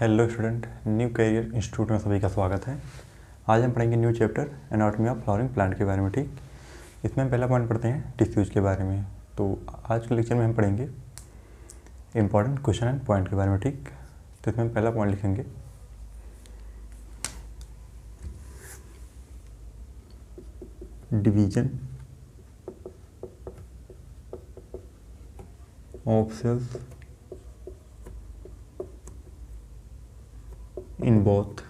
Hello student, new career institute में सभी का स्वागत है। आज हम पढ़ेंगे new chapter anatomy of flowering plant के बारे में। ठीक, इसमें हम पहला पॉइंट पढ़ते हैं टिश्यूज के बारे में। तो आज के लेक्चर में हम पढ़ेंगे इंपॉर्टेंट क्वेश्चन एंड पॉइंट के बारे में। ठीक, तो इसमें हम पहला पॉइंट लिखेंगे division of cells in both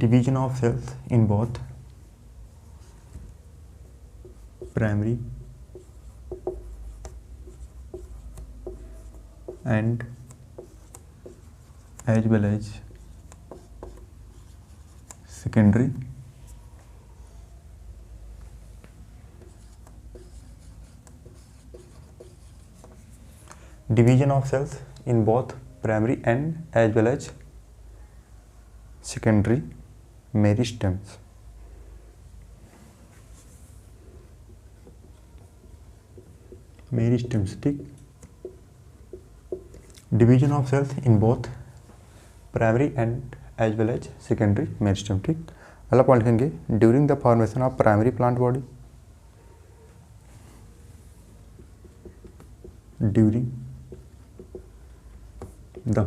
division of cells in both primary and as well as secondary division of cells in both primary and as well as secondary meristems. Meristems, ठीक। Division of cells in both primary and as well as secondary meristem, ठीक। अगला point लिखेंगे during the formation of primary plant body, during the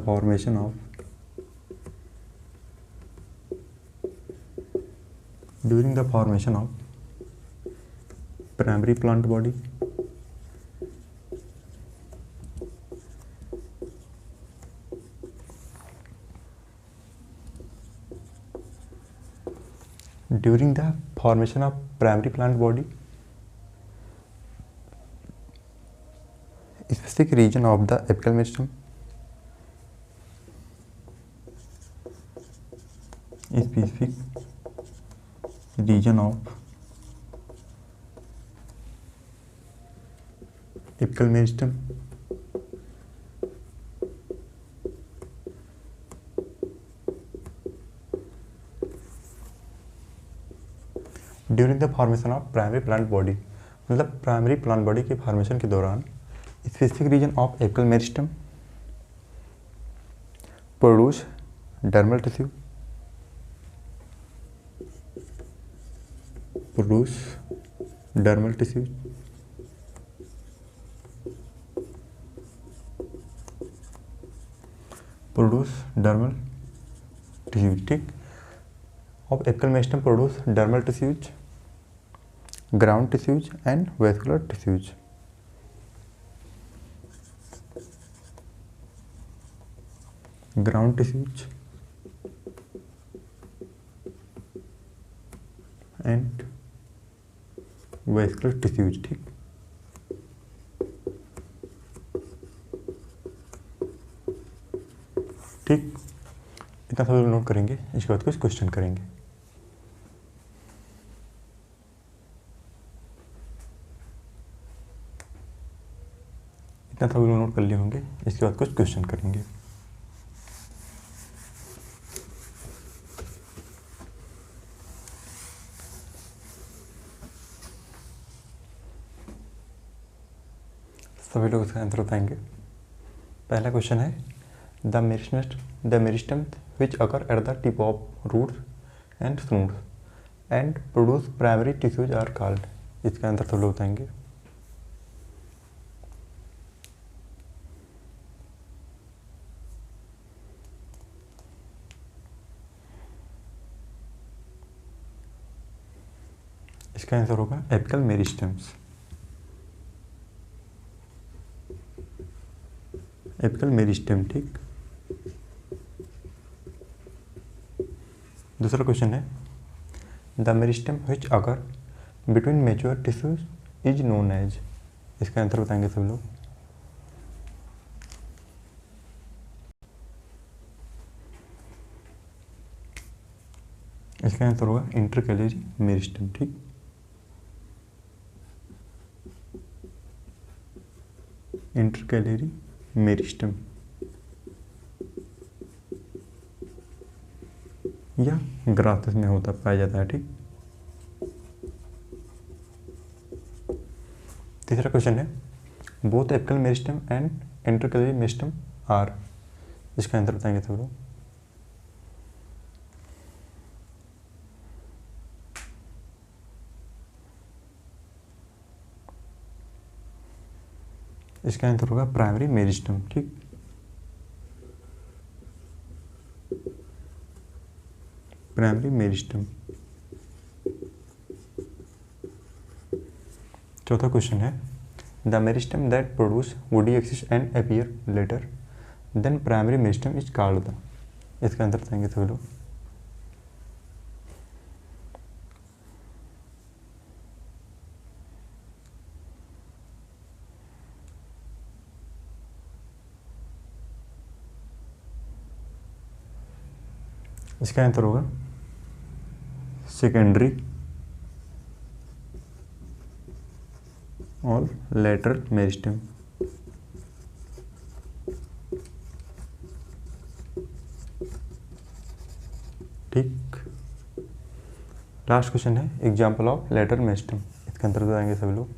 formation of primary plant body specific region of the apical meristem, specific region of apical meristem during the formation of primary plant body, मतलब primary plant body के formation के दौरान specific region of apical meristem produce dermal tissue, produce dermal tissue ठीक। of apical meristem produce dermal tissues, ground tissues and vascular tissues. Ground tissues and vascular tissues, ठीक। ठीक, इतना सब note करेंगे, इसके बाद कुछ क्वेश्चन करेंगे। इतना सब नोट कर लिए होंगे, इसके बाद कुछ क्वेश्चन करेंगे। सभी लोग इसका आंसर बताएंगे। पहला क्वेश्चन है the meristem which occur at the tip of roots and shoots and produce primary tissues are called. इसका आंसर सब लोग बताएंगे। इसका आंसर होगा एपिकल मेरिस्टम्स। एपिकल मेरिस्टम, ठीक। दूसरा क्वेश्चन है the meristem which occur between mature tissues is known as. इसका आंसर बताएंगे सब लोग। इसका आंसर होगा इंटरकैलरी मेरिस्टम, ठीक। इंटरकैलरी मेरिस्टम या ग्रासेस में होता पाया जाता है, ठीक। तीसरा क्वेश्चन है both apical meristem and intercalary meristem are इसका आंसर बताएंगे सब लोग। इसका आंसर होगा प्राइमरी मेरिस्टम। ठीक, प्राइमरी मेरिस्टम। चौथा क्वेश्चन है, the meristem that produce woody axis and appear letter then primary meristem is called the. इसका आंसर बताएंगे सभी लोग। इसका आंसर होगा सेकेंडरी और लेटरल मेरिस्टम। ठीक, लास्ट क्वेश्चन है, एग्जाम्पल ऑफ लेटरल मेरिस्टम। इसका आंसर बताएंगे सभी लोग।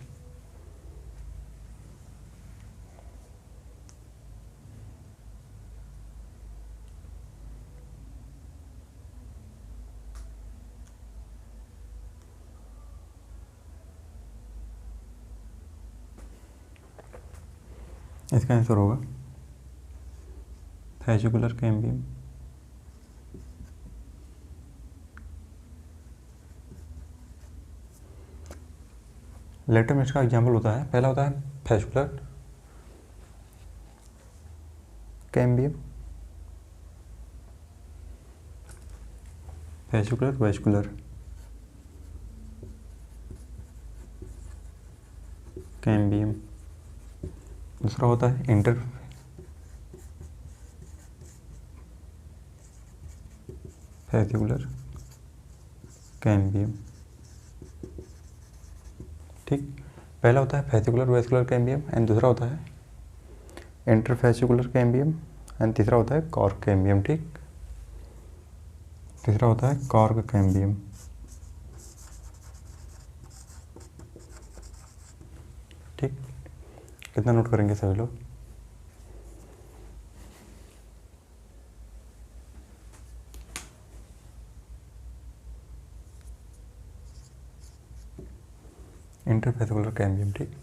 इसका आंसर होगा फेसिकुलर कैम्बियम, लेटर में इसका एग्जाम्पल होता है, पहला होता है fascicular cambium, fascicular vascular cambium. दूसरा होता है इंटर फेसिकुलर कैम्बियम। ठीक, पहला होता है फेसिकुलर वेस्कुलर कैम्बियम एंड दूसरा होता है इंटरफेसिकुलर कैम्बियम एंड तीसरा होता है कॉर्क कैम्बियम। ठीक, तीसरा होता है कॉर्क कैम्बियम। ठीक, कितना नोट करेंगे सभी लोग? Interfascicular cambium. ठीक,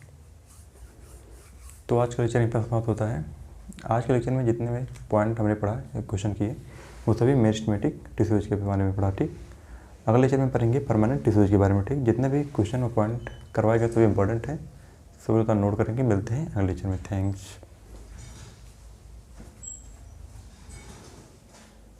तो आज का लेक्चर यहीं पर समाप्त होता है। आज के लेक्चर में जितने भी पॉइंट हमने पढ़ा, क्वेश्चन किए, वो सभी मेरिस्टेमेटिक टिश्यूज के बारे में पढ़ा। ठीक, अगले लेक्चर में पढ़ेंगे परमानेंट टिश्यूज के बारे में। ठीक, जितने भी क्वेश्चन और पॉइंट करवाए गए सभी इंपॉर्टेंट हैं, सभी लोग नोट करेंगे। मिलते हैं अगले लेक्चर में। थैंक्स।